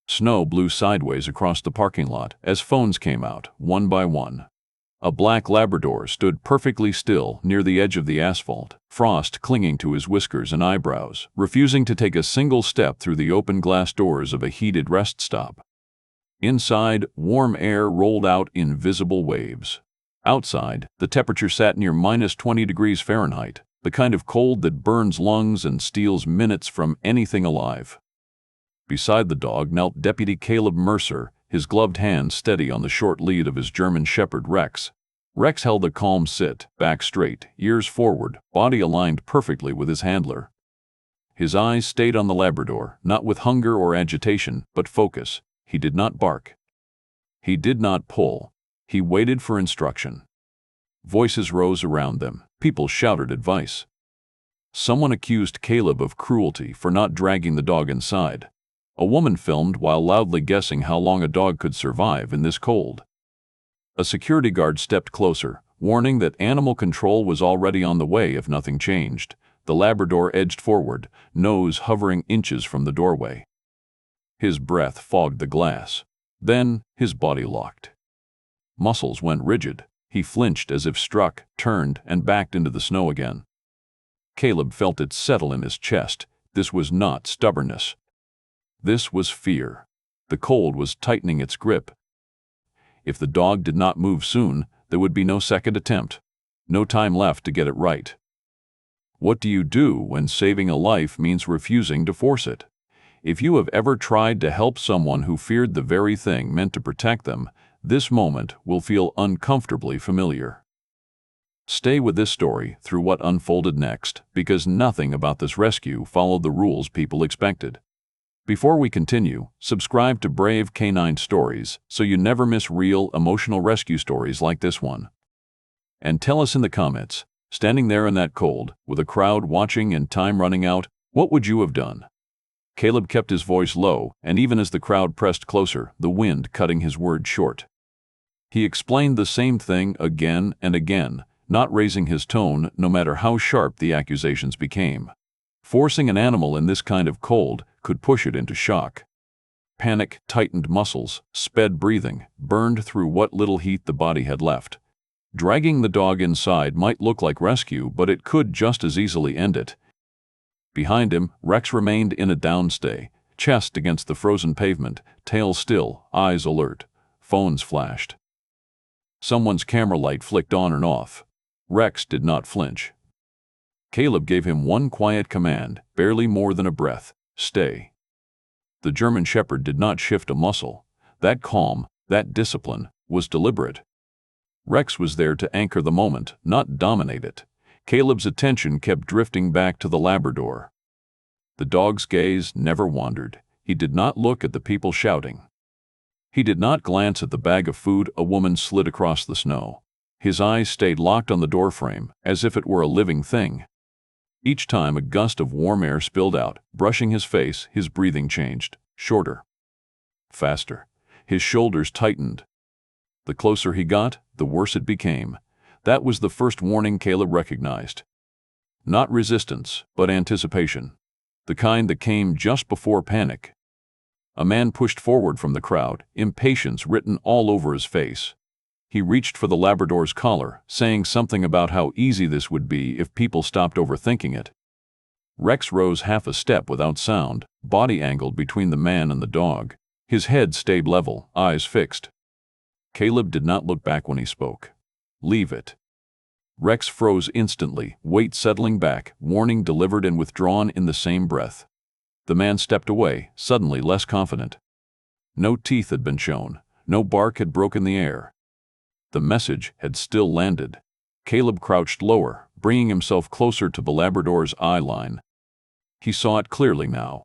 Snow blew sideways across the parking lot as phones came out, one by one. A black Labrador stood perfectly still near the edge of the asphalt, frost clinging to his whiskers and eyebrows, refusing to take a single step through the open glass doors of a heated rest stop. Inside, warm air rolled out in visible waves. Outside, the temperature sat near -20 degrees Fahrenheit, the kind of cold that burns lungs and steals minutes from anything alive. Beside the dog knelt Deputy Caleb Mercer, his gloved hand steady on the short lead of his German Shepherd Rex. Rex held a calm sit, back straight, ears forward, body aligned perfectly with his handler. His eyes stayed on the Labrador, not with hunger or agitation, but focus. He did not bark. He did not pull. He waited for instruction. Voices rose around them. People shouted advice. Someone accused Caleb of cruelty for not dragging the dog inside. A woman filmed while loudly guessing how long a dog could survive in this cold. A security guard stepped closer, warning that animal control was already on the way if nothing changed. The Labrador edged forward, nose hovering inches from the doorway. His breath fogged the glass. Then his body locked. Muscles went rigid. He flinched as if struck, turned, and backed into the snow again. Caleb felt it settle in his chest. This was not stubbornness. This was fear. The cold was tightening its grip. If the dog did not move soon, there would be no second attempt. No time left to get it right. What do you do when saving a life means refusing to force it? If you have ever tried to help someone who feared the very thing meant to protect them, this moment will feel uncomfortably familiar. Stay with this story through what unfolded next, because nothing about this rescue followed the rules people expected. Before we continue, subscribe to Brave Canine Stories so you never miss real, emotional rescue stories like this one. And tell us in the comments, standing there in that cold, with a crowd watching and time running out, what would you have done? Caleb kept his voice low, and even as the crowd pressed closer, the wind cutting his words short. He explained the same thing again and again, not raising his tone no matter how sharp the accusations became. Forcing an animal in this kind of cold could push it into shock. Panic tightened muscles, sped breathing, burned through what little heat the body had left. Dragging the dog inside might look like rescue, but it could just as easily end it. Behind him, Rex remained in a downstay, chest against the frozen pavement, tail still, eyes alert. Phones flashed. Someone's camera light flicked on and off. Rex did not flinch. Caleb gave him one quiet command, barely more than a breath: stay. The German Shepherd did not shift a muscle. That calm, that discipline, was deliberate. Rex was there to anchor the moment, not dominate it. Caleb's attention kept drifting back to the Labrador. The dog's gaze never wandered. He did not look at the people shouting. He did not glance at the bag of food a woman slid across the snow. His eyes stayed locked on the doorframe, as if it were a living thing. Each time a gust of warm air spilled out, brushing his face, his breathing changed, shorter, faster. His shoulders tightened. The closer he got, the worse it became. That was the first warning Caleb recognized. Not resistance, but anticipation. The kind that came just before panic. A man pushed forward from the crowd, impatience written all over his face. He reached for the Labrador's collar, saying something about how easy this would be if people stopped overthinking it. Rex rose half a step without sound, body angled between the man and the dog. His head stayed level, eyes fixed. Caleb did not look back when he spoke. Leave it. Rex froze instantly, weight settling back, warning delivered and withdrawn in the same breath. The man stepped away, suddenly less confident. No teeth had been shown. No bark had broken the air. The message had still landed. Caleb crouched lower, bringing himself closer to the Labrador's eye line. He saw it clearly now.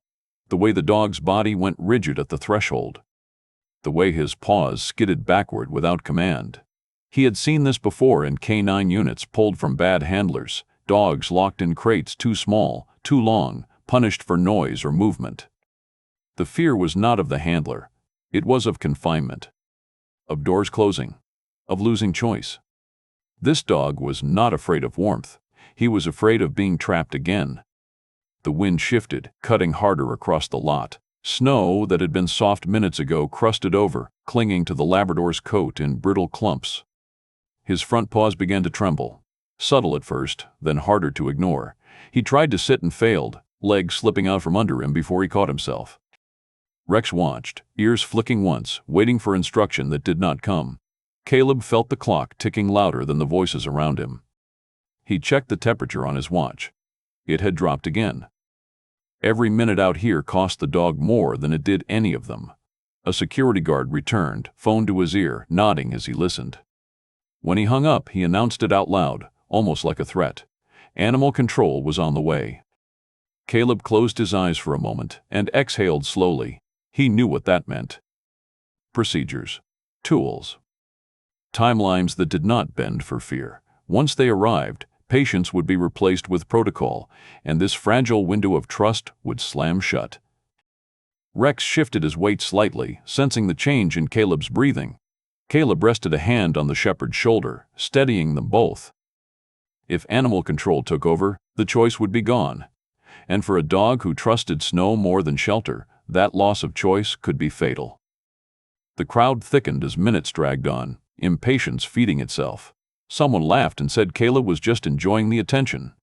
The way the dog's body went rigid at the threshold. The way his paws skidded backward without command. He had seen this before in canine units pulled from bad handlers, dogs locked in crates too small, too long, punished for noise or movement. The fear was not of the handler. It was of confinement. Of doors closing. Of losing choice. This dog was not afraid of warmth. He was afraid of being trapped again. The wind shifted, cutting harder across the lot. Snow that had been soft minutes ago crusted over, clinging to the Labrador's coat in brittle clumps. His front paws began to tremble. Subtle at first, then harder to ignore. He tried to sit and failed, legs slipping out from under him before he caught himself. Rex watched, ears flicking once, waiting for instruction that did not come. Caleb felt the clock ticking louder than the voices around him. He checked the temperature on his watch. It had dropped again. Every minute out here cost the dog more than it did any of them. A security guard returned, phone to his ear, nodding as he listened. When he hung up, he announced it out loud, almost like a threat. Animal control was on the way. Caleb closed his eyes for a moment and exhaled slowly. He knew what that meant. Procedures. Tools. Timelines that did not bend for fear. Once they arrived, patience would be replaced with protocol, and this fragile window of trust would slam shut. Rex shifted his weight slightly, sensing the change in Caleb's breathing. Caleb rested a hand on the shepherd's shoulder, steadying them both. If animal control took over, the choice would be gone. And for a dog who trusted snow more than shelter, that loss of choice could be fatal. The crowd thickened as minutes dragged on, impatience feeding itself. Someone laughed and said Caleb was just enjoying the attention.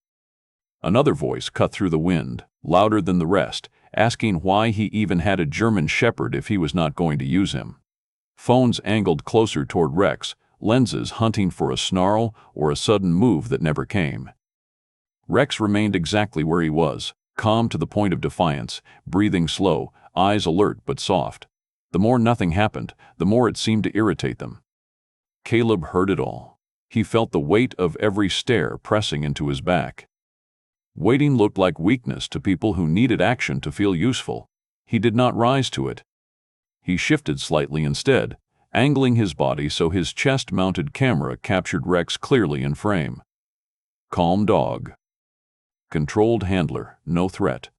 Another voice cut through the wind, louder than the rest, asking why he even had a German shepherd if he was not going to use him. Phones angled closer toward Rex, lenses hunting for a snarl or a sudden move that never came. Rex remained exactly where he was, calm to the point of defiance, breathing slow, eyes alert but soft. The more nothing happened, the more it seemed to irritate them. Caleb heard it all. He felt the weight of every stare pressing into his back. Waiting looked like weakness to people who needed action to feel useful. He did not rise to it. He shifted slightly instead, angling his body so his chest-mounted camera captured Rex clearly in frame. Calm dog. Controlled handler, no threat.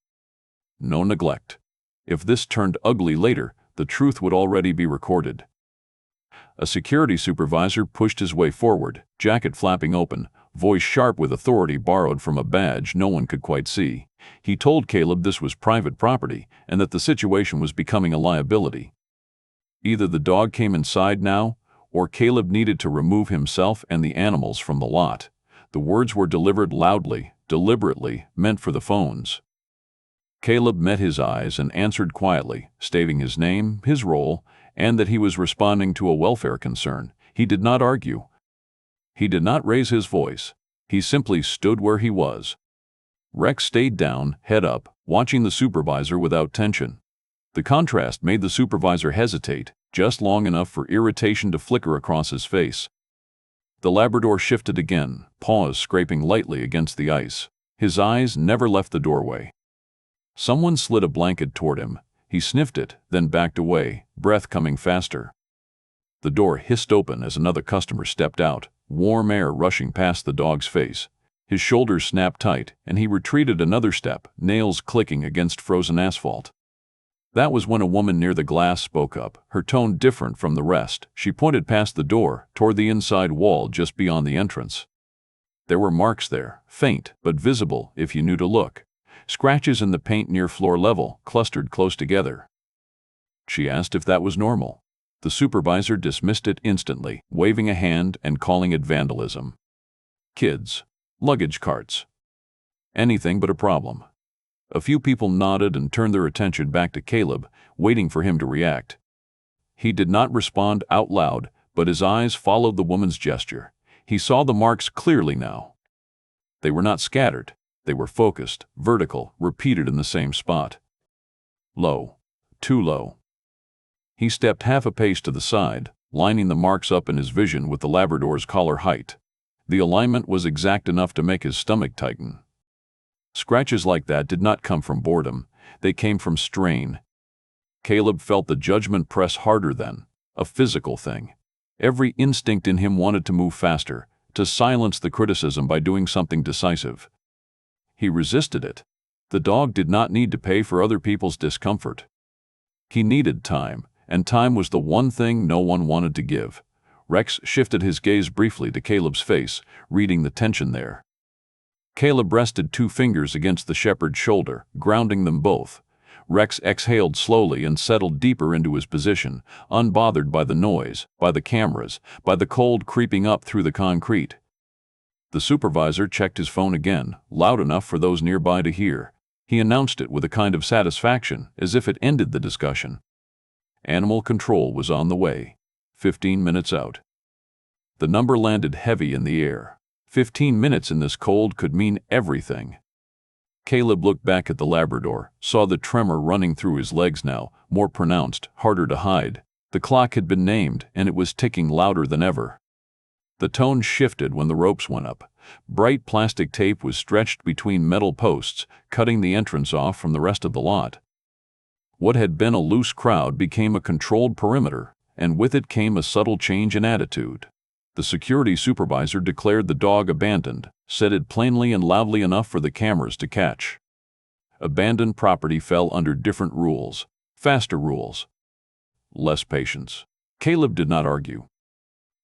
No neglect. If this turned ugly later, the truth would already be recorded. A security supervisor pushed his way forward, jacket flapping open, voice sharp with authority borrowed from a badge no one could quite see. He told Caleb this was private property and that the situation was becoming a liability. Either the dog came inside now, or Caleb needed to remove himself and the animals from the lot. The words were delivered loudly, deliberately, meant for the phones. Caleb met his eyes and answered quietly, stating his name, his role, and that he was responding to a welfare concern. He did not argue. He did not raise his voice. He simply stood where he was. Rex stayed down, head up, watching the supervisor without tension. The contrast made the supervisor hesitate, just long enough for irritation to flicker across his face. The Labrador shifted again, paws scraping lightly against the ice. His eyes never left the doorway. Someone slid a blanket toward him. He sniffed it, then backed away, breath coming faster. The door hissed open as another customer stepped out, warm air rushing past the dog's face. His shoulders snapped tight, and he retreated another step, nails clicking against frozen asphalt. That was when a woman near the glass spoke up, her tone different from the rest. She pointed past the door, toward the inside wall just beyond the entrance. There were marks there, faint but visible if you knew to look. Scratches in the paint near floor level, clustered close together. She asked if that was normal. The supervisor dismissed it instantly, waving a hand and calling it vandalism. Kids. Luggage carts. Anything but a problem. A few people nodded and turned their attention back to Caleb, waiting for him to react. He did not respond out loud, but his eyes followed the woman's gesture. He saw the marks clearly now. They were not scattered. They were focused, vertical, repeated in the same spot. Low. Too low. He stepped half a pace to the side, lining the marks up in his vision with the Labrador's collar height. The alignment was exact enough to make his stomach tighten. Scratches like that did not come from boredom. They came from strain. Caleb felt the judgment press harder then, a physical thing. Every instinct in him wanted to move faster, to silence the criticism by doing something decisive. He resisted it. The dog did not need to pay for other people's discomfort. He needed time, and time was the one thing no one wanted to give. Rex shifted his gaze briefly to Caleb's face, reading the tension there. Caleb rested 2 fingers against the shepherd's shoulder, grounding them both. Rex exhaled slowly and settled deeper into his position, unbothered by the noise, by the cameras, by the cold creeping up through the concrete. The supervisor checked his phone again, loud enough for those nearby to hear. He announced it with a kind of satisfaction, as if it ended the discussion. Animal control was on the way. 15 minutes out. The number landed heavy in the air. 15 minutes in this cold could mean everything. Caleb looked back at the Labrador, saw the tremor running through his legs now, more pronounced, harder to hide. The clock had been named, and it was ticking louder than ever. The tone shifted when the ropes went up. Bright plastic tape was stretched between metal posts, cutting the entrance off from the rest of the lot. What had been a loose crowd became a controlled perimeter, and with it came a subtle change in attitude. The security supervisor declared the dog abandoned, said it plainly and loudly enough for the cameras to catch. Abandoned property fell under different rules, faster rules. Less patience. Caleb did not argue.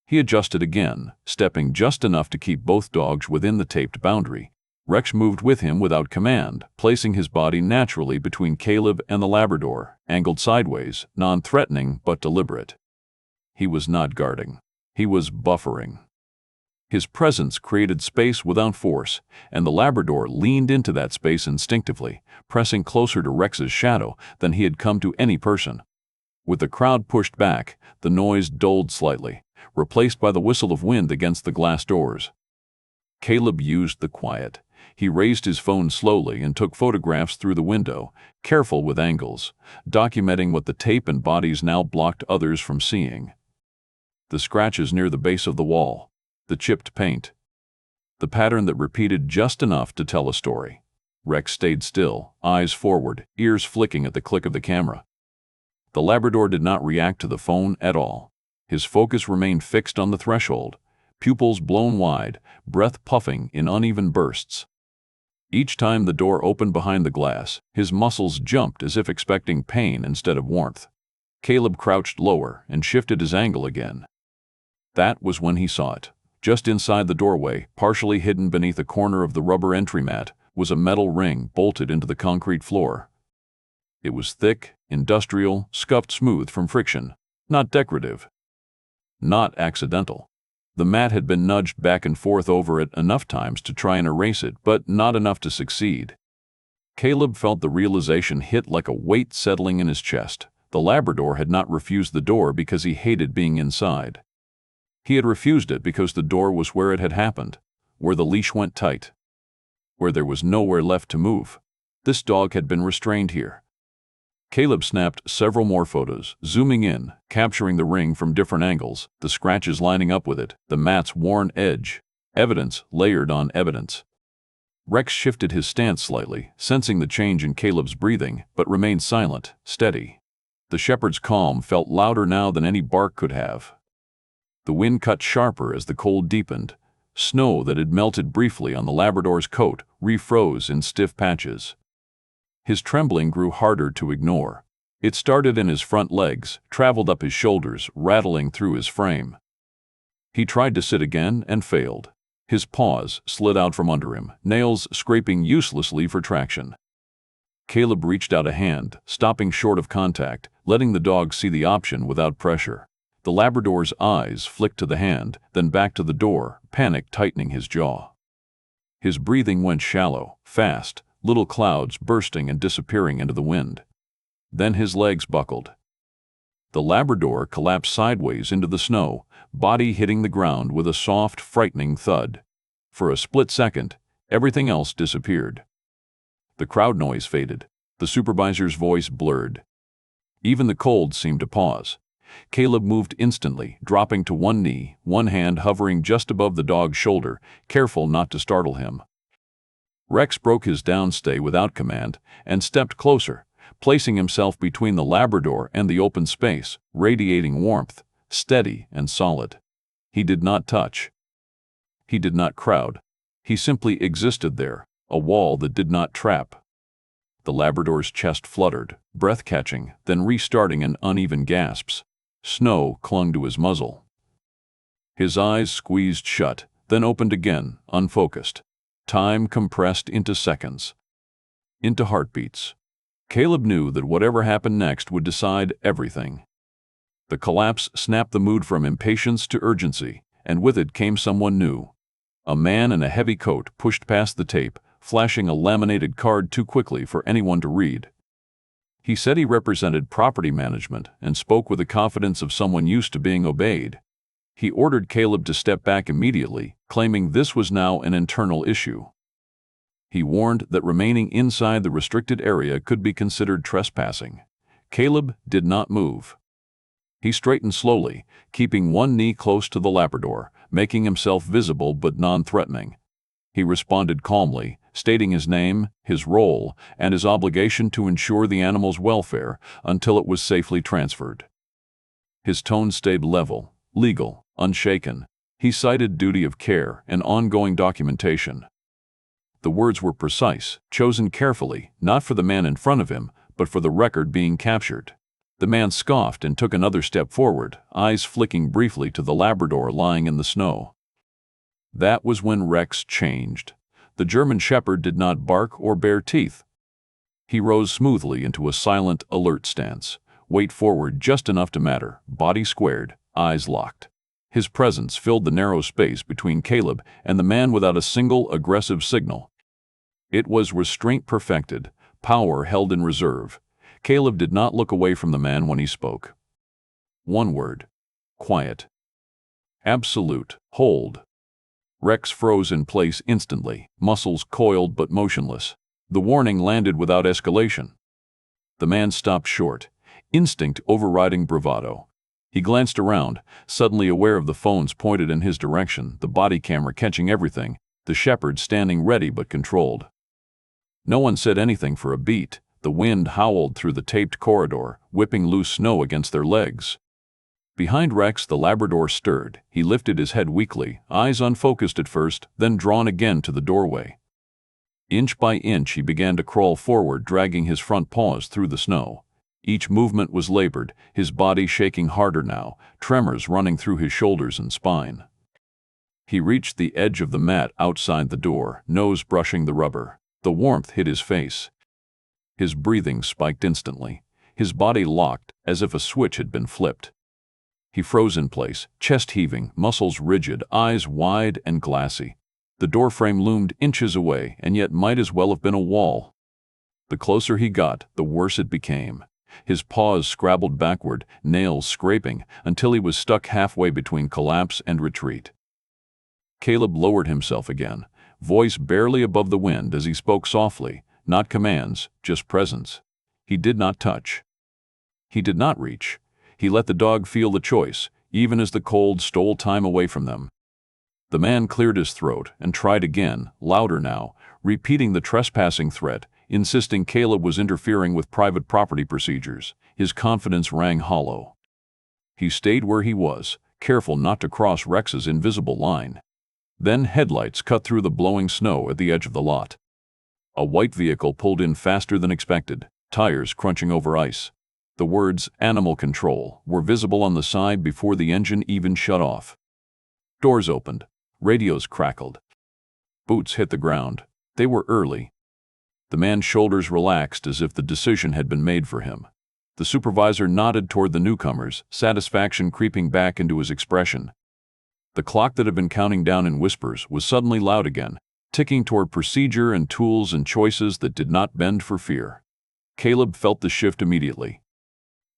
He adjusted again, stepping just enough to keep both dogs within the taped boundary. Rex moved with him without command, placing his body naturally between Caleb and the Labrador, angled sideways, non-threatening but deliberate. He was not guarding. He was buffering. His presence created space without force, and the Labrador leaned into that space instinctively, pressing closer to Rex's shadow than he had come to any person. With the crowd pushed back, the noise dulled slightly, replaced by the whistle of wind against the glass doors. Caleb used the quiet. He raised his phone slowly and took photographs through the window, careful with angles, documenting what the tape and bodies now blocked others from seeing. The scratches near the base of the wall, the chipped paint, the pattern that repeated just enough to tell a story. Rex stayed still, eyes forward, ears flicking at the click of the camera. The Labrador did not react to the phone at all. His focus remained fixed on the threshold, pupils blown wide, breath puffing in uneven bursts. Each time the door opened behind the glass, his muscles jumped as if expecting pain instead of warmth. Caleb crouched lower and shifted his angle again. That was when he saw it. Just inside the doorway, partially hidden beneath a corner of the rubber entry mat, was a metal ring bolted into the concrete floor. It was thick, industrial, scuffed smooth from friction, not decorative, not accidental. The mat had been nudged back and forth over it enough times to try and erase it, but not enough to succeed. Caleb felt the realization hit like a weight settling in his chest. The Labrador had not refused the door because he hated being inside. He had refused it because the door was where it had happened, where the leash went tight, where there was nowhere left to move. This dog had been restrained here. Caleb snapped several more photos, zooming in, capturing the ring from different angles, the scratches lining up with it, the mat's worn edge, evidence layered on evidence. Rex shifted his stance slightly, sensing the change in Caleb's breathing, but remained silent, steady. The shepherd's calm felt louder now than any bark could have. The wind cut sharper as the cold deepened. Snow that had melted briefly on the Labrador's coat refroze in stiff patches. His trembling grew harder to ignore. It started in his front legs, traveled up his shoulders, rattling through his frame. He tried to sit again and failed. His paws slid out from under him, nails scraping uselessly for traction. Caleb reached out a hand, stopping short of contact, letting the dog see the option without pressure. The Labrador's eyes flicked to the hand, then back to the door, panic tightening his jaw. His breathing went shallow, fast, little clouds bursting and disappearing into the wind. Then his legs buckled. The Labrador collapsed sideways into the snow, body hitting the ground with a soft, frightening thud. For a split second, everything else disappeared. The crowd noise faded. The supervisor's voice blurred. Even the cold seemed to pause. Caleb moved instantly, dropping to one knee, one hand hovering just above the dog's shoulder, careful not to startle him. Rex broke his downstay without command and stepped closer, placing himself between the Labrador and the open space, radiating warmth, steady and solid. He did not touch. He did not crowd. He simply existed there, a wall that did not trap. The Labrador's chest fluttered, breath catching, then restarting in uneven gasps. Snow clung to his muzzle. His eyes squeezed shut, then opened again, unfocused. Time compressed into seconds. Into heartbeats. Caleb knew that whatever happened next would decide everything. The collapse snapped the mood from impatience to urgency, and with it came someone new. A man in a heavy coat pushed past the tape, flashing a laminated card too quickly for anyone to read. He said he represented property management and spoke with the confidence of someone used to being obeyed. He ordered Caleb to step back immediately, claiming this was now an internal issue. He warned that remaining inside the restricted area could be considered trespassing. Caleb did not move. He straightened slowly, keeping one knee close to the Labrador, making himself visible but non-threatening. He responded calmly, stating his name, his role, and his obligation to ensure the animal's welfare until it was safely transferred. His tone stayed level, legal, unshaken. He cited duty of care and ongoing documentation. The words were precise, chosen carefully, not for the man in front of him, but for the record being captured. The man scoffed and took another step forward, eyes flicking briefly to the Labrador lying in the snow. That was when Rex changed. The German Shepherd did not bark or bare teeth. He rose smoothly into a silent, alert stance, weight forward just enough to matter, body squared, eyes locked. His presence filled the narrow space between Caleb and the man without a single aggressive signal. It was restraint perfected, power held in reserve. Caleb did not look away from the man when he spoke. One word. Quiet. Absolute. Hold. Rex froze in place instantly, muscles coiled but motionless. The warning landed without escalation. The man stopped short, instinct overriding bravado. He glanced around, suddenly aware of the phones pointed in his direction, the body camera catching everything, the shepherd standing ready but controlled. No one said anything for a beat. The wind howled through the taped corridor, whipping loose snow against their legs. Behind Rex, the Labrador stirred. He lifted his head weakly, eyes unfocused at first, then drawn again to the doorway. Inch by inch he began to crawl forward, dragging his front paws through the snow. Each movement was labored, his body shaking harder now, tremors running through his shoulders and spine. He reached the edge of the mat outside the door, nose brushing the rubber. The warmth hit his face. His breathing spiked instantly. His body locked, as if a switch had been flipped. He froze in place, chest heaving, muscles rigid, eyes wide and glassy. The doorframe loomed inches away, and yet might as well have been a wall. The closer he got, the worse it became. His paws scrabbled backward, nails scraping, until he was stuck halfway between collapse and retreat. Caleb lowered himself again, voice barely above the wind as he spoke softly. Not commands, just presence. He did not touch. He did not reach. He let the dog feel the choice, even as the cold stole time away from them. The man cleared his throat and tried again, louder now, repeating the trespassing threat, insisting Caleb was interfering with private property procedures. His confidence rang hollow. He stayed where he was, careful not to cross Rex's invisible line. Then headlights cut through the blowing snow at the edge of the lot. A white vehicle pulled in faster than expected, tires crunching over ice. The words, "Animal Control," were visible on the side before the engine even shut off. Doors opened. Radios crackled. Boots hit the ground. They were early. The man's shoulders relaxed as if the decision had been made for him. The supervisor nodded toward the newcomers, satisfaction creeping back into his expression. The clock that had been counting down in whispers was suddenly loud again, ticking toward procedure and tools and choices that did not bend for fear. Caleb felt the shift immediately.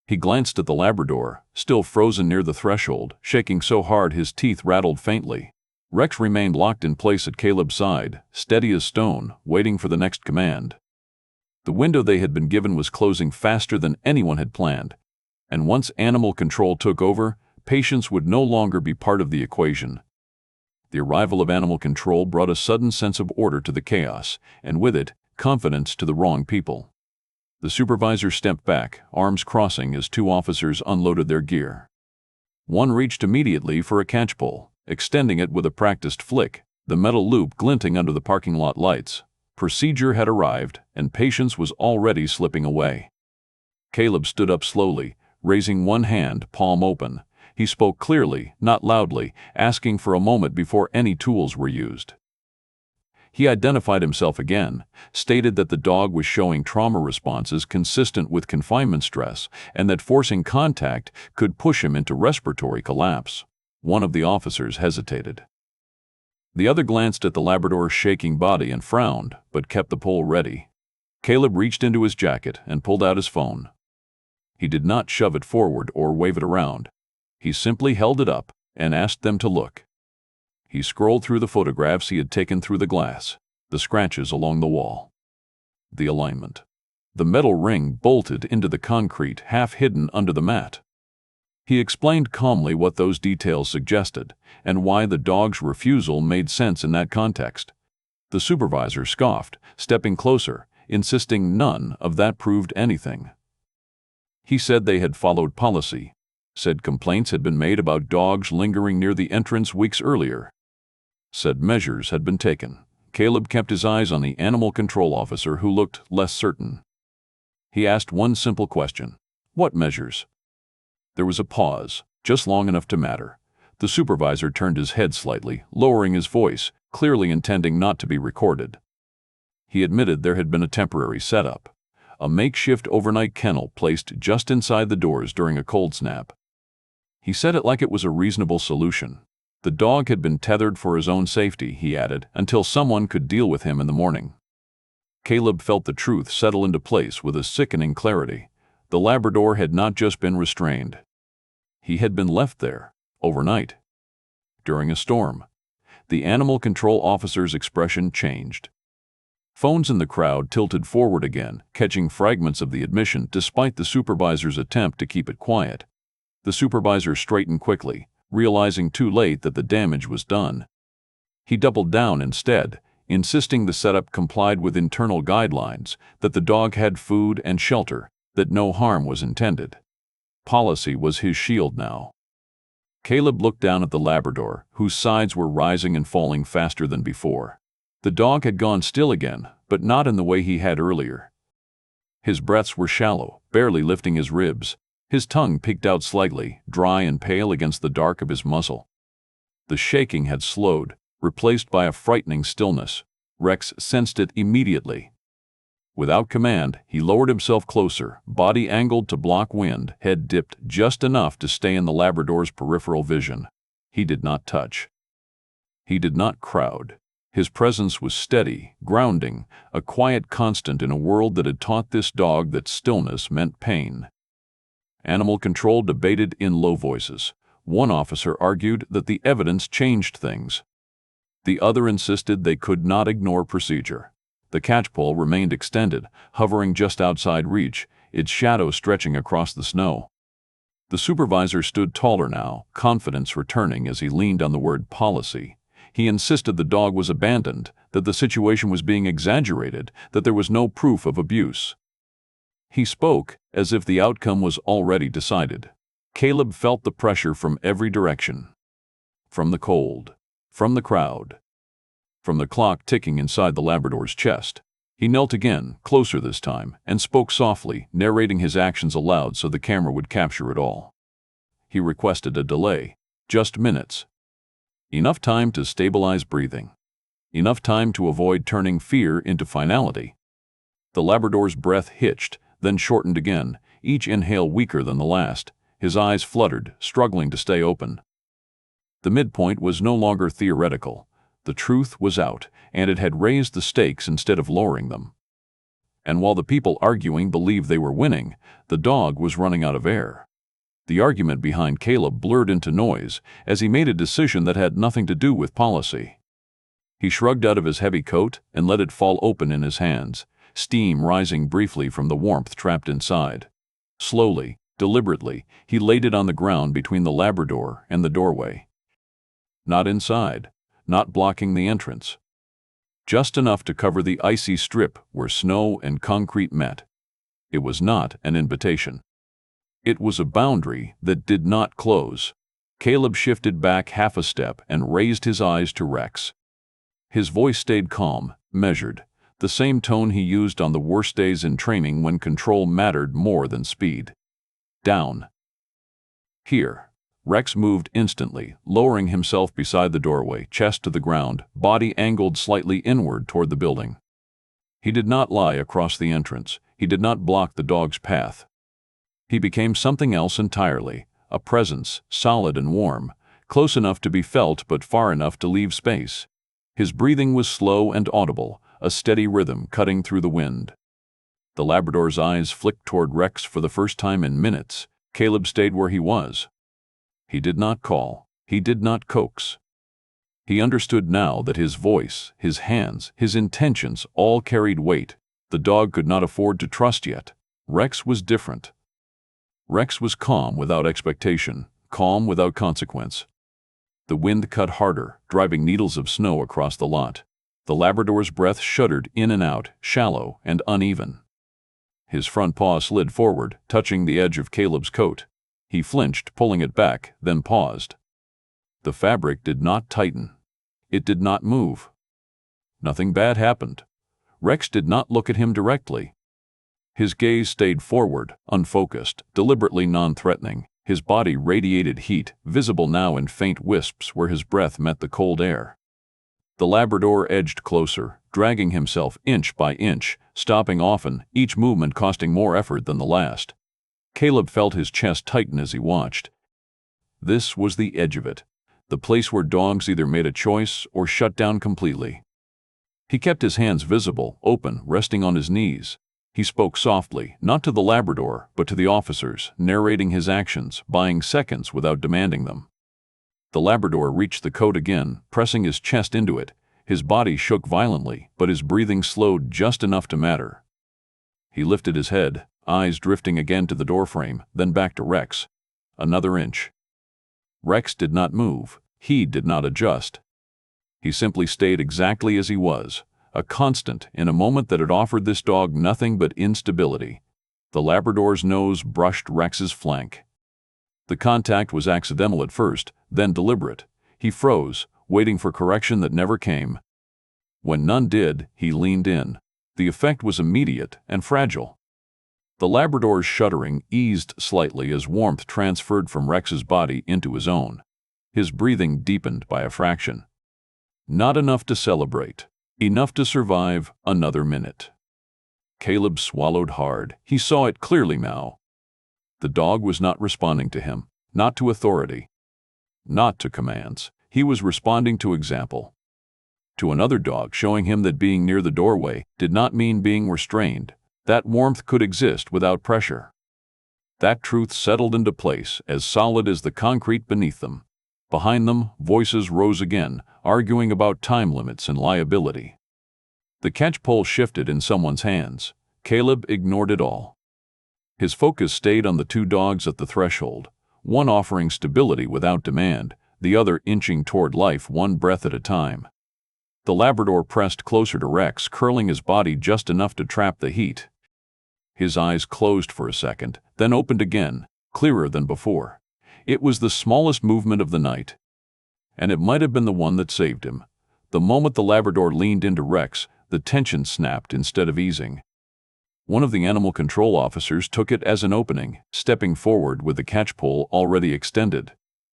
He glanced at the Labrador, still frozen near the threshold, shaking so hard his teeth rattled faintly. Rex remained locked in place at Caleb's side, steady as stone, waiting for the next command. The window they had been given was closing faster than anyone had planned, and once animal control took over, patience would no longer be part of the equation. The arrival of animal control brought a sudden sense of order to the chaos, and with it, confidence to the wrong people. The supervisor stepped back, arms crossing as two officers unloaded their gear. One reached immediately for a catch pole, extending it with a practiced flick, the metal loop glinting under the parking lot lights. Procedure had arrived, and patience was already slipping away. Caleb stood up slowly, raising one hand, palm open. He spoke clearly, not loudly, asking for a moment before any tools were used. He identified himself again, stated that the dog was showing trauma responses consistent with confinement stress and that forcing contact could push him into respiratory collapse. One of the officers hesitated. The other glanced at the Labrador's shaking body and frowned, but kept the pole ready. Caleb reached into his jacket and pulled out his phone. He did not shove it forward or wave it around. He simply held it up and asked them to look. He scrolled through the photographs he had taken through the glass, the scratches along the wall, the alignment. The metal ring bolted into the concrete, half hidden under the mat. He explained calmly what those details suggested and why the dog's refusal made sense in that context. The supervisor scoffed, stepping closer, insisting none of that proved anything. He said they had followed policy, said complaints had been made about dogs lingering near the entrance weeks earlier, said measures had been taken. Caleb kept his eyes on the animal control officer, who looked less certain. He asked one simple question: "What measures?" There was a pause, just long enough to matter. The supervisor turned his head slightly, lowering his voice, clearly intending not to be recorded. He admitted there had been a temporary setup, a makeshift overnight kennel placed just inside the doors during a cold snap. He said it like it was a reasonable solution. The dog had been tethered for his own safety, he added, until someone could deal with him in the morning. Caleb felt the truth settle into place with a sickening clarity. The Labrador had not just been restrained. He had been left there, overnight, during a storm. The animal control officer's expression changed. Phones in the crowd tilted forward again, catching fragments of the admission despite the supervisor's attempt to keep it quiet. The supervisor straightened quickly, realizing too late that the damage was done. He doubled down instead, insisting the setup complied with internal guidelines, that the dog had food and shelter, that no harm was intended. Policy was his shield now. Caleb looked down at the Labrador, whose sides were rising and falling faster than before. The dog had gone still again, but not in the way he had earlier. His breaths were shallow, barely lifting his ribs. His tongue peeked out slightly, dry and pale against the dark of his muzzle. The shaking had slowed, replaced by a frightening stillness. Rex sensed it immediately. Without command, he lowered himself closer, body angled to block wind, head dipped just enough to stay in the Labrador's peripheral vision. He did not touch. He did not crowd. His presence was steady, grounding, a quiet constant in a world that had taught this dog that stillness meant pain. Animal control debated in low voices. One officer argued that the evidence changed things. The other insisted they could not ignore procedure. The catchpole remained extended, hovering just outside reach, its shadow stretching across the snow. The supervisor stood taller now, confidence returning as he leaned on the word policy. He insisted the dog was abandoned, that the situation was being exaggerated, that there was no proof of abuse. He spoke as if the outcome was already decided. Caleb felt the pressure from every direction. From the cold, from the crowd, from the clock ticking inside the Labrador's chest. He knelt again, closer this time, and spoke softly, narrating his actions aloud so the camera would capture it all. He requested a delay, just minutes. Enough time to stabilize breathing. Enough time to avoid turning fear into finality. The Labrador's breath hitched, then shortened again, each inhale weaker than the last. His eyes fluttered, struggling to stay open. The midpoint was no longer theoretical. The truth was out, and it had raised the stakes instead of lowering them. And while the people arguing believed they were winning, the dog was running out of air. The argument behind Caleb blurred into noise as he made a decision that had nothing to do with policy. He shrugged out of his heavy coat and let it fall open in his hands, steam rising briefly from the warmth trapped inside. Slowly, deliberately, he laid it on the ground between the Labrador and the doorway. Not inside, not blocking the entrance. Just enough to cover the icy strip where snow and concrete met. It was not an invitation. It was a boundary that did not close. Caleb shifted back half a step and raised his eyes to Rex. His voice stayed calm, measured, the same tone he used on the worst days in training when control mattered more than speed. Down. Here. Rex moved instantly, lowering himself beside the doorway, chest to the ground, body angled slightly inward toward the building. He did not lie across the entrance. He did not block the dog's path. He became something else entirely, a presence, solid and warm, close enough to be felt but far enough to leave space. His breathing was slow and audible, a steady rhythm cutting through the wind. The Labrador's eyes flicked toward Rex for the first time in minutes. Caleb stayed where he was. He did not call. He did not coax. He understood now that his voice, his hands, his intentions all carried weight. The dog could not afford to trust yet. Rex was different. Rex was calm without expectation, calm without consequence. The wind cut harder, driving needles of snow across the lot. The Labrador's breath shuddered in and out, shallow and uneven. His front paw slid forward, touching the edge of Caleb's coat. He flinched, pulling it back, then paused. The fabric did not tighten. It did not move. Nothing bad happened. Rex did not look at him directly. His gaze stayed forward, unfocused, deliberately non-threatening. His body radiated heat, visible now in faint wisps where his breath met the cold air. The Labrador edged closer, dragging himself inch by inch, stopping often, each movement costing more effort than the last. Caleb felt his chest tighten as he watched. This was the edge of it, the place where dogs either made a choice or shut down completely. He kept his hands visible, open, resting on his knees. He spoke softly, not to the Labrador, but to the officers, narrating his actions, buying seconds without demanding them. The Labrador reached the coat again, pressing his chest into it. His body shook violently, but his breathing slowed just enough to matter. He lifted his head, eyes drifting again to the doorframe, then back to Rex. Another inch. Rex did not move. He did not adjust. He simply stayed exactly as he was, a constant in a moment that had offered this dog nothing but instability. The Labrador's nose brushed Rex's flank. The contact was accidental at first, then deliberate. He froze, waiting for correction that never came. When none did, he leaned in. The effect was immediate and fragile. The Labrador's shuddering eased slightly as warmth transferred from Rex's body into his own. His breathing deepened by a fraction. Not enough to celebrate. Enough to survive another minute. Caleb swallowed hard. He saw it clearly now. The dog was not responding to him, not to authority, not to commands. He was responding to example. To another dog showing him that being near the doorway did not mean being restrained, that warmth could exist without pressure. That truth settled into place, as solid as the concrete beneath them. Behind them, voices rose again, arguing about time limits and liability. The catch-pole shifted in someone's hands. Caleb ignored it all. His focus stayed on the two dogs at the threshold, one offering stability without demand, the other inching toward life one breath at a time. The Labrador pressed closer to Rex, curling his body just enough to trap the heat. His eyes closed for a second, then opened again, clearer than before. It was the smallest movement of the night. And it might have been the one that saved him. The moment the Labrador leaned into Rex, the tension snapped instead of easing. One of the animal control officers took it as an opening, stepping forward with the catch-pole already extended.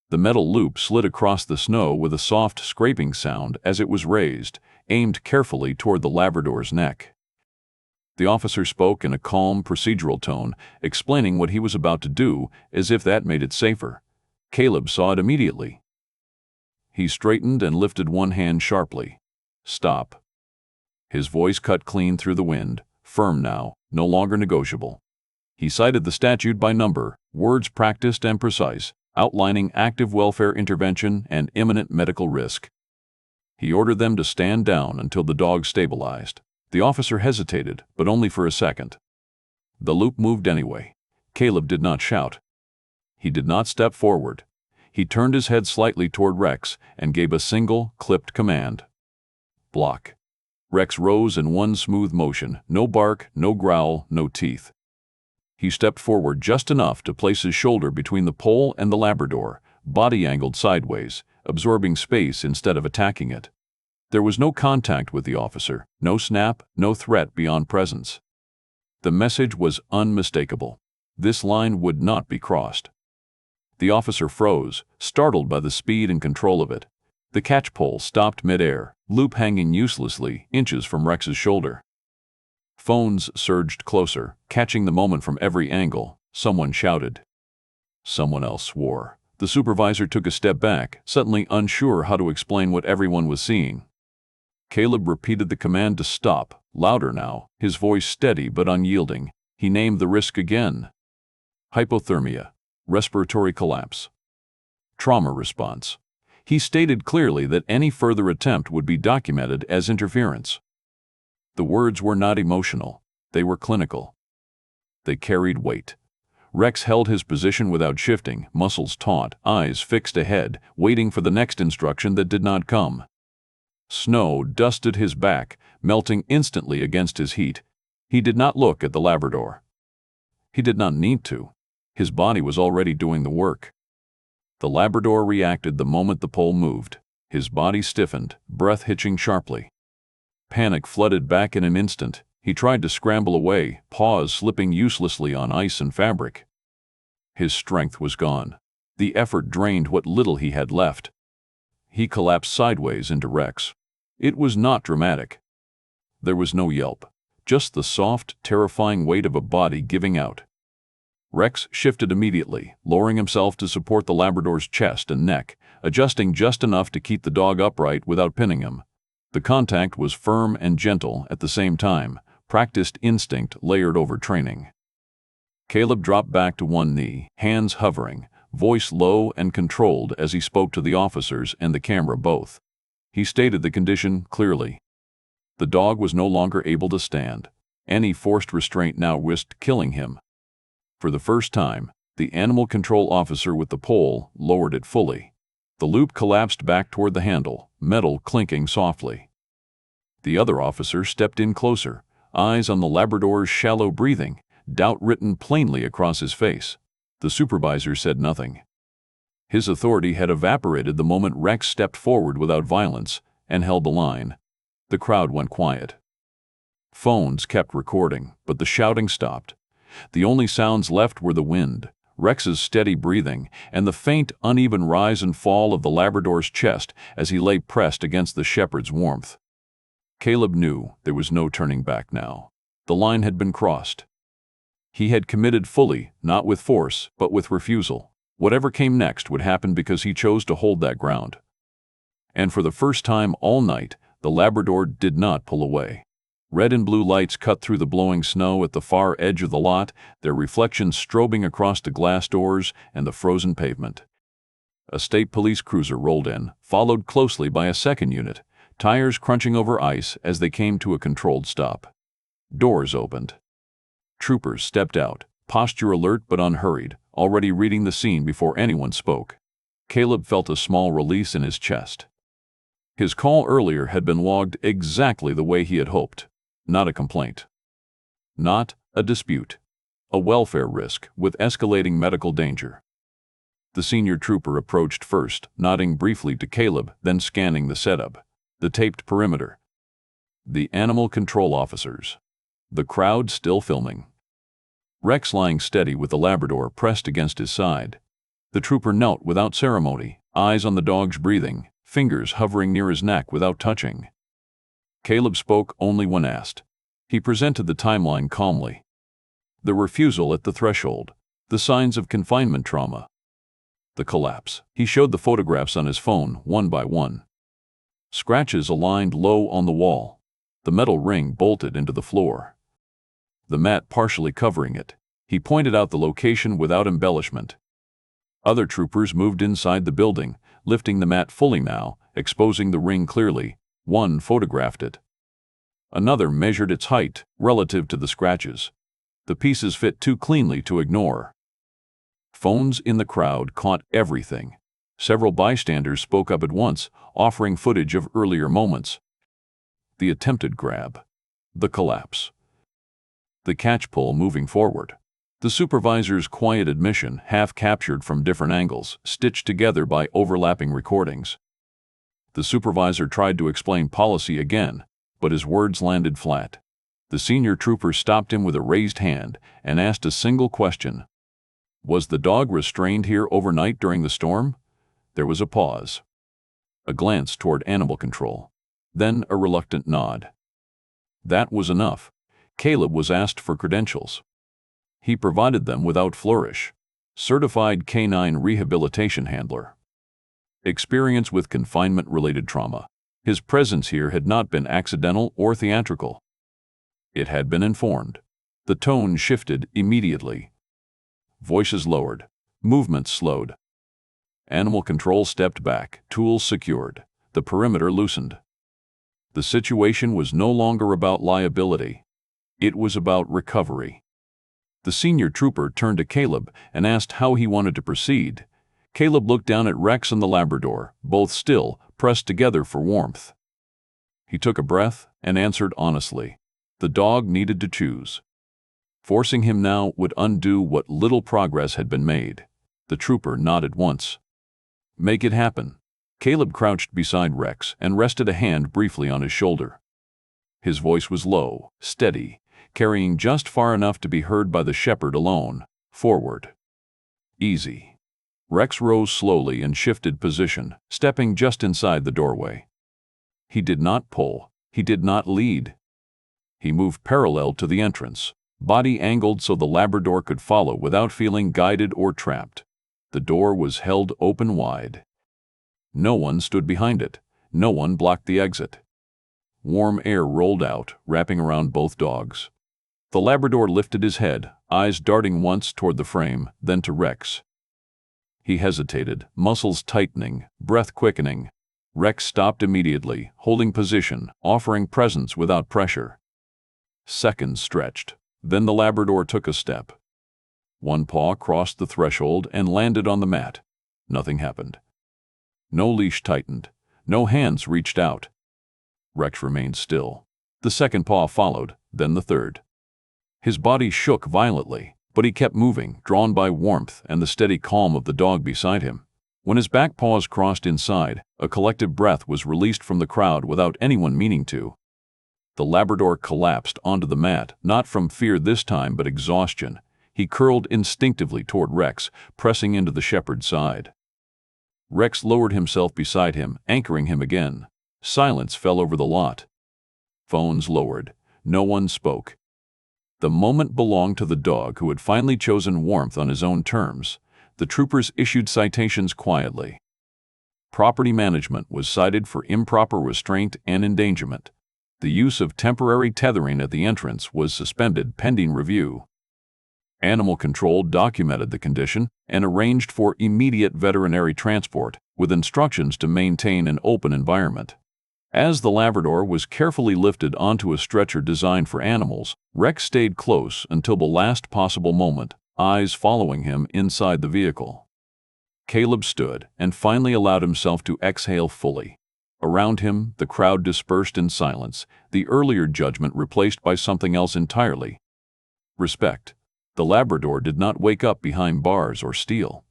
The metal loop slid across the snow with a soft scraping sound as it was raised, aimed carefully toward the Labrador's neck. The officer spoke in a calm, procedural tone, explaining what he was about to do, as if that made it safer. Caleb saw it immediately. He straightened and lifted one hand sharply. "Stop." His voice cut clean through the wind, firm now, no longer negotiable. He cited the statute by number, words practiced and precise, outlining active welfare intervention and imminent medical risk. He ordered them to stand down until the dog stabilized. The officer hesitated, but only for a second. The loop moved anyway. Caleb did not shout. He did not step forward. He turned his head slightly toward Rex and gave a single, clipped command. "Block." Rex rose in one smooth motion, no bark, no growl, no teeth. He stepped forward just enough to place his shoulder between the pole and the Labrador, body angled sideways, absorbing space instead of attacking it. There was no contact with the officer, no snap, no threat beyond presence. The message was unmistakable. This line would not be crossed. The officer froze, startled by the speed and control of it. The catch pole stopped mid-air, loop hanging uselessly, inches from Rex's shoulder. Phones surged closer, catching the moment from every angle. Someone shouted. Someone else swore. The supervisor took a step back, suddenly unsure how to explain what everyone was seeing. Caleb repeated the command to stop, louder now, his voice steady but unyielding. He named the risk again. Hypothermia. Respiratory collapse. Trauma response. He stated clearly that any further attempt would be documented as interference. The words were not emotional. They were clinical. They carried weight. Rex held his position without shifting, muscles taut, eyes fixed ahead, waiting for the next instruction that did not come. Snow dusted his back, melting instantly against his heat. He did not look at the Labrador. He did not need to. His body was already doing the work. The Labrador reacted the moment the pole moved. His body stiffened, breath hitching sharply. Panic flooded back in an instant. He tried to scramble away, paws slipping uselessly on ice and fabric. His strength was gone. The effort drained what little he had left. He collapsed sideways into Rex. It was not dramatic. There was no yelp, just the soft, terrifying weight of a body giving out. Rex shifted immediately, lowering himself to support the Labrador's chest and neck, adjusting just enough to keep the dog upright without pinning him. The contact was firm and gentle at the same time, practiced instinct layered over training. Caleb dropped back to one knee, hands hovering, voice low and controlled as he spoke to the officers and the camera both. He stated the condition clearly. The dog was no longer able to stand. Any forced restraint now risked killing him. For the first time, the animal control officer with the pole lowered it fully. The loop collapsed back toward the handle, metal clinking softly. The other officer stepped in closer, eyes on the Labrador's shallow breathing, doubt written plainly across his face. The supervisor said nothing. His authority had evaporated the moment Rex stepped forward without violence and held the line. The crowd went quiet. Phones kept recording, but the shouting stopped. The only sounds left were the wind, Rex's steady breathing, and the faint, uneven rise and fall of the Labrador's chest as he lay pressed against the shepherd's warmth. Caleb knew there was no turning back now. The line had been crossed. He had committed fully, not with force, but with refusal. Whatever came next would happen because he chose to hold that ground. And for the first time all night, the Labrador did not pull away. Red and blue lights cut through the blowing snow at the far edge of the lot, their reflections strobing across the glass doors and the frozen pavement. A state police cruiser rolled in, followed closely by a second unit, tires crunching over ice as they came to a controlled stop. Doors opened. Troopers stepped out, posture alert but unhurried, already reading the scene before anyone spoke. Caleb felt a small release in his chest. His call earlier had been logged exactly the way he had hoped. Not a complaint. Not a dispute. A welfare risk with escalating medical danger. The senior trooper approached first, nodding briefly to Caleb, then scanning the setup, the taped perimeter. The animal control officers. The crowd still filming. Rex lying steady with the Labrador pressed against his side. The trooper knelt without ceremony, eyes on the dog's breathing, fingers hovering near his neck without touching. Caleb spoke only when asked. He presented the timeline calmly. The refusal at the threshold, the signs of confinement trauma. The collapse. He showed the photographs on his phone, one by one. Scratches aligned low on the wall. The metal ring bolted into the floor. The mat partially covering it. He pointed out the location without embellishment. Other troopers moved inside the building, lifting the mat fully now, exposing the ring clearly. One photographed it. Another measured its height relative to the scratches. The pieces fit too cleanly to ignore. Phones in the crowd caught everything. Several bystanders spoke up at once, offering footage of earlier moments. The attempted grab. The collapse. The catch-pull moving forward. The supervisor's quiet admission, half captured from different angles, stitched together by overlapping recordings. The supervisor tried to explain policy again, but his words landed flat. The senior trooper stopped him with a raised hand and asked a single question. Was the dog restrained here overnight during the storm? There was a pause. A glance toward animal control. Then a reluctant nod. That was enough. Caleb was asked for credentials. He provided them without flourish. Certified canine rehabilitation handler. Experience with confinement-related trauma. His presence here had not been accidental or theatrical. It had been informed. The tone shifted immediately. Voices lowered. Movements slowed. Animal control stepped back, tools secured. The perimeter loosened. The situation was no longer about liability. It was about recovery. The senior trooper turned to Caleb and asked how he wanted to proceed. Caleb looked down at Rex and the Labrador, both still, pressed together for warmth. He took a breath and answered honestly. The dog needed to choose. Forcing him now would undo what little progress had been made. The trooper nodded once. Make it happen. Caleb crouched beside Rex and rested a hand briefly on his shoulder. His voice was low, steady, carrying just far enough to be heard by the shepherd alone. Forward. Easy. Rex rose slowly and shifted position, stepping just inside the doorway. He did not pull. He did not lead. He moved parallel to the entrance, body angled so the Labrador could follow without feeling guided or trapped. The door was held open wide. No one stood behind it. No one blocked the exit. Warm air rolled out, wrapping around both dogs. The Labrador lifted his head, eyes darting once toward the frame, then to Rex. He hesitated, muscles tightening, breath quickening. Rex stopped immediately, holding position, offering presence without pressure. Seconds stretched. Then the Labrador took a step. One paw crossed the threshold and landed on the mat. Nothing happened. No leash tightened. No hands reached out. Rex remained still. The second paw followed, then the third. His body shook violently, but he kept moving, drawn by warmth and the steady calm of the dog beside him. When his back paws crossed inside, a collective breath was released from the crowd without anyone meaning to. The Labrador collapsed onto the mat, not from fear this time but exhaustion. He curled instinctively toward Rex, pressing into the shepherd's side. Rex lowered himself beside him, anchoring him again. Silence fell over the lot. Phones lowered. No one spoke. The moment belonged to the dog who had finally chosen warmth on his own terms. The troopers issued citations quietly. Property management was cited for improper restraint and endangerment. The use of temporary tethering at the entrance was suspended pending review. Animal control documented the condition and arranged for immediate veterinary transport, with instructions to maintain an open environment. As the Labrador was carefully lifted onto a stretcher designed for animals, Rex stayed close until the last possible moment, eyes following him inside the vehicle. Caleb stood and finally allowed himself to exhale fully. Around him, the crowd dispersed in silence, the earlier judgment replaced by something else entirely. Respect. The Labrador did not wake up behind bars or steel.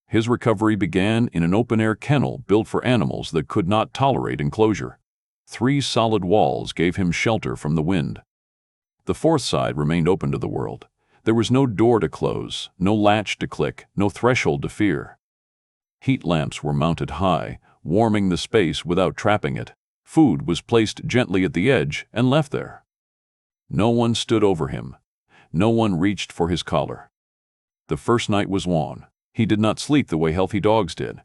His recovery began in an open-air kennel built for animals that could not tolerate enclosure. 3 solid walls gave him shelter from the wind. The fourth side remained open to the world. There was no door to close, no latch to click, no threshold to fear. Heat lamps were mounted high, warming the space without trapping it. Food was placed gently at the edge and left there. No one stood over him. No one reached for his collar. The first night was long. He did not sleep the way healthy dogs did.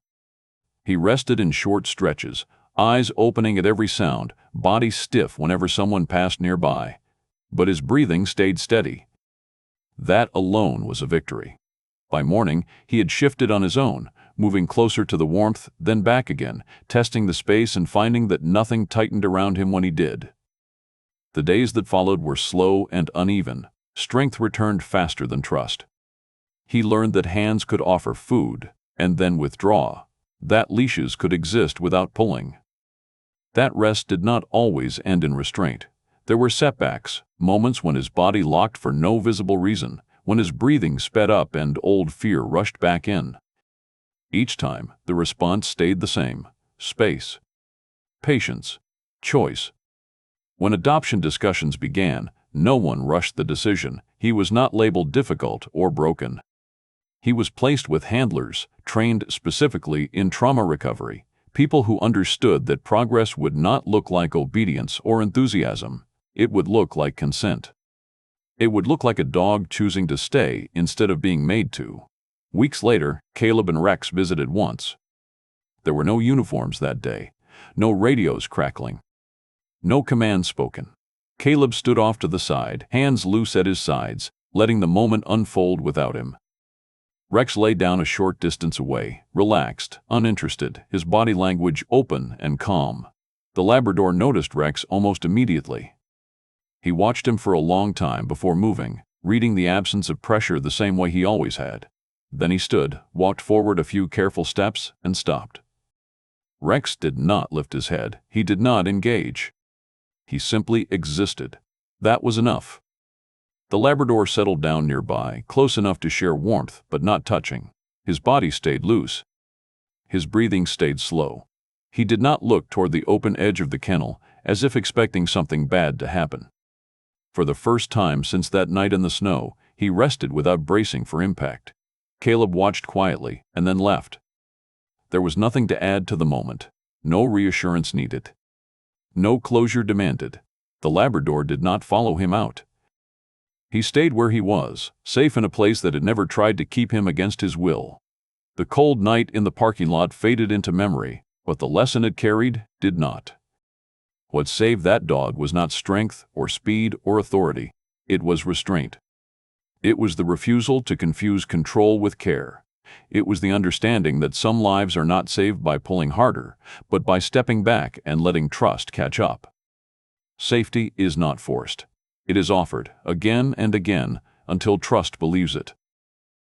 He rested in short stretches, eyes opening at every sound, body stiff whenever someone passed nearby. But his breathing stayed steady. That alone was a victory. By morning, he had shifted on his own, moving closer to the warmth, then back again, testing the space and finding that nothing tightened around him when he did. The days that followed were slow and uneven. Strength returned faster than trust. He learned that hands could offer food, and then withdraw, that leashes could exist without pulling. That rest did not always end in restraint. There were setbacks, moments when his body locked for no visible reason, when his breathing sped up and old fear rushed back in. Each time, the response stayed the same: space, patience, choice. When adoption discussions began, no one rushed the decision. He was not labeled difficult or broken. He was placed with handlers, trained specifically in trauma recovery, people who understood that progress would not look like obedience or enthusiasm. It would look like consent. It would look like a dog choosing to stay instead of being made to. Weeks later, Caleb and Rex visited once. There were no uniforms that day, no radios crackling, no commands spoken. Caleb stood off to the side, hands loose at his sides, letting the moment unfold without him. Rex lay down a short distance away, relaxed, uninterested, his body language open and calm. The Labrador noticed Rex almost immediately. He watched him for a long time before moving, reading the absence of pressure the same way he always had. Then he stood, walked forward a few careful steps, and stopped. Rex did not lift his head. He did not engage. He simply existed. That was enough. The Labrador settled down nearby, close enough to share warmth but not touching. His body stayed loose. His breathing stayed slow. He did not look toward the open edge of the kennel, as if expecting something bad to happen. For the first time since that night in the snow, he rested without bracing for impact. Caleb watched quietly and then left. There was nothing to add to the moment. No reassurance needed. No closure demanded. The Labrador did not follow him out. He stayed where he was, safe in a place that had never tried to keep him against his will. The cold night in the parking lot faded into memory, but the lesson it carried did not. What saved that dog was not strength or speed or authority. It was restraint. It was the refusal to confuse control with care. It was the understanding that some lives are not saved by pulling harder, but by stepping back and letting trust catch up. Safety is not forced. It is offered, again and again, until trust believes it.